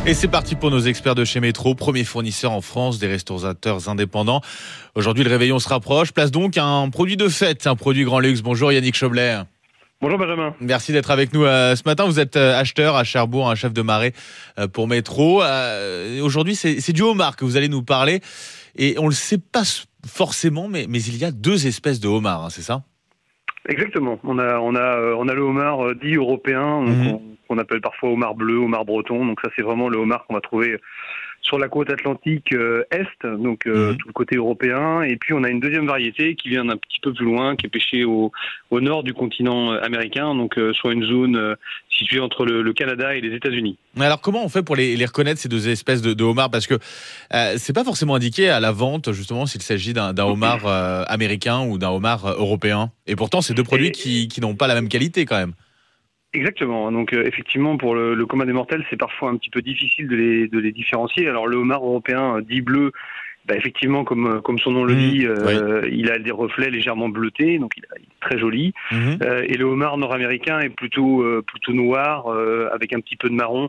Et c'est parti pour nos experts de chez Métro, premier fournisseur en France des restaurateurs indépendants. Aujourd'hui, le réveillon se rapproche. Place donc à un produit de fête, un produit grand luxe. Bonjour Yannick Choblet. Bonjour Benjamin. Merci d'être avec nous ce matin. Vous êtes acheteur à Cherbourg, un chef de marée pour Métro. Aujourd'hui, c'est du homard que vous allez nous parler. Et on ne le sait pas forcément, mais il y a deux espèces de homard, hein, c'est ça ? Exactement. On a le homard dit européen, qu'on appelle parfois homard bleu, homard breton. Donc ça, c'est vraiment le homard qu'on va trouver sur la côte atlantique est, donc tout le côté européen. Et puis on a une deuxième variété qui vient d'un petit peu plus loin, qui est pêchée au nord du continent américain, donc sur une zone située entre le Canada et les États-Unis. Alors comment on fait pour les reconnaître, ces deux espèces de homards ? Parce que c'est pas forcément indiqué à la vente, justement, s'il s'agit d'un homard américain ou d'un homard européen. Et pourtant, c'est deux produits qui n'ont pas la même qualité quand même. Exactement. Donc effectivement, pour le commun des mortels, c'est parfois un petit peu difficile de les différencier. Alors le homard européen dit bleu, effectivement, comme son nom le dit, il a des reflets légèrement bleutés, donc il est très joli. Et le homard nord-américain est plutôt noir, avec un petit peu de marron.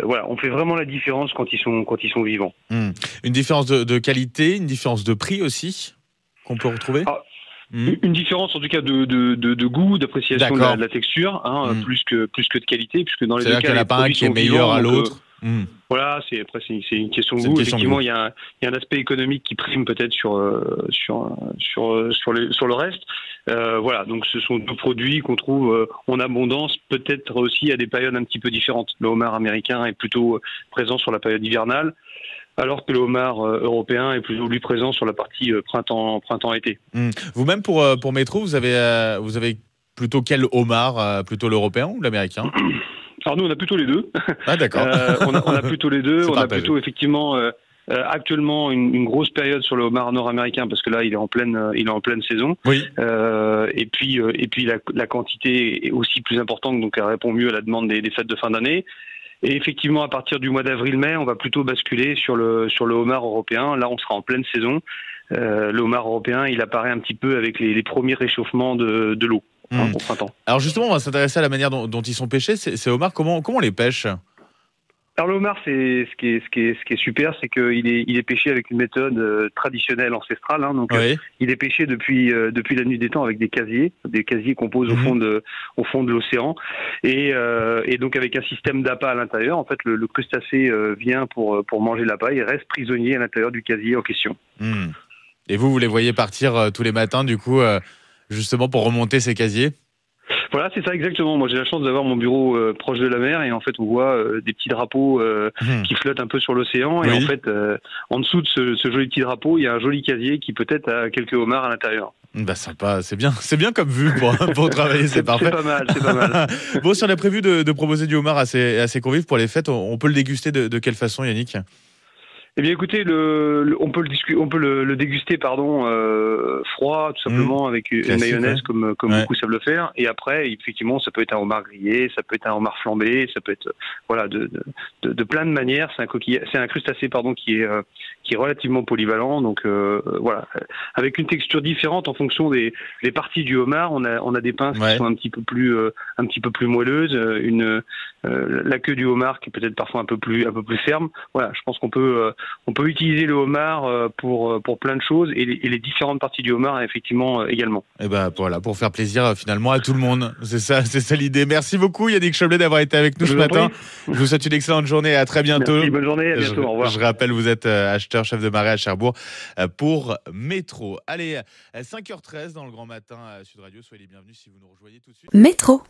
Voilà, on fait vraiment la différence quand ils sont vivants. Une différence de qualité, une différence de prix aussi qu'on peut retrouver. Une différence en tout cas de goût, d'appréciation de la texture, plus que de qualité, puisque dans les deux cas, il n'y en a pas un qui est meilleur à l'autre. Voilà, c'est une question de goût. Effectivement, il y a un aspect économique qui prime peut-être sur le reste. Voilà, donc ce sont deux produits qu'on trouve en abondance, peut-être aussi à des périodes un petit peu différentes. Le homard américain est plutôt présent sur la période hivernale, alors que le homard européen est plutôt lui présent sur la partie printemps-été. Vous-même pour Métro, vous avez plutôt quel homard, plutôt l'européen ou l'américain ? Alors nous, on a plutôt les deux. Ah d'accord. On a plutôt les deux. On a plutôt effectivement actuellement une grosse période sur le homard nord-américain parce que là, il est en pleine saison. Oui. Et puis la quantité est aussi plus importante, donc elle répond mieux à la demande des fêtes de fin d'année. Et effectivement, à partir du mois d'avril-mai, on va plutôt basculer sur le homard européen. Là, on sera en pleine saison. Le homard européen, il apparaît un petit peu avec les premiers réchauffements de l'eau au printemps. Alors justement, on va s'intéresser à la manière dont ils sont pêchés. Ces homards, comment on les pêche ? Alors le homard, ce qui est super, c'est qu'il est pêché avec une méthode traditionnelle ancestrale. Donc il est pêché depuis la nuit des temps avec des casiers qu'on pose au fond de l'océan, et donc avec un système d'appât à l'intérieur. En fait, le crustacé vient pour manger l'appât et reste prisonnier à l'intérieur du casier en question. Et vous les voyez partir tous les matins, du coup, justement pour remonter ces casiers ? Voilà, c'est ça exactement. Moi, j'ai la chance d'avoir mon bureau proche de la mer et en fait, on voit des petits drapeaux qui flottent un peu sur l'océan. Et en fait, en dessous de ce joli petit drapeau, il y a un joli casier qui peut-être a quelques homards à l'intérieur. Sympa, c'est bien comme vue pour travailler, c'est parfait. C'est pas mal. Bon, si on a prévu de proposer du homard à ses convives pour les fêtes, on peut le déguster de quelle façon, Yannick ? Eh bien, écoutez, on peut le déguster, froid, tout simplement, avec une mayonnaise, comme beaucoup savent le faire. Et après, effectivement, ça peut être un homard grillé, ça peut être un homard flambé, ça peut être, de plein de manières. C'est un crustacé, qui est relativement polyvalent. Donc, avec une texture différente en fonction des parties du homard. On a des pinces qui sont un petit peu plus moelleuses, la queue du homard qui est peut-être parfois un peu plus ferme. Voilà, je pense qu'on peut utiliser le homard pour plein de choses et les différentes parties du homard effectivement également. Et voilà, pour faire plaisir finalement à tout le monde. C'est ça l'idée. Merci beaucoup Yannick Choblet d'avoir été avec nous ce matin. Je vous souhaite une excellente journée et à très bientôt. Merci, bonne journée, à bientôt, au revoir. Je rappelle, vous êtes acheteur chef de marée à Cherbourg pour Métro. Allez, 5h13 dans le Grand Matin à Sud Radio. Soyez les bienvenus si vous nous rejoignez tout de suite. Métro.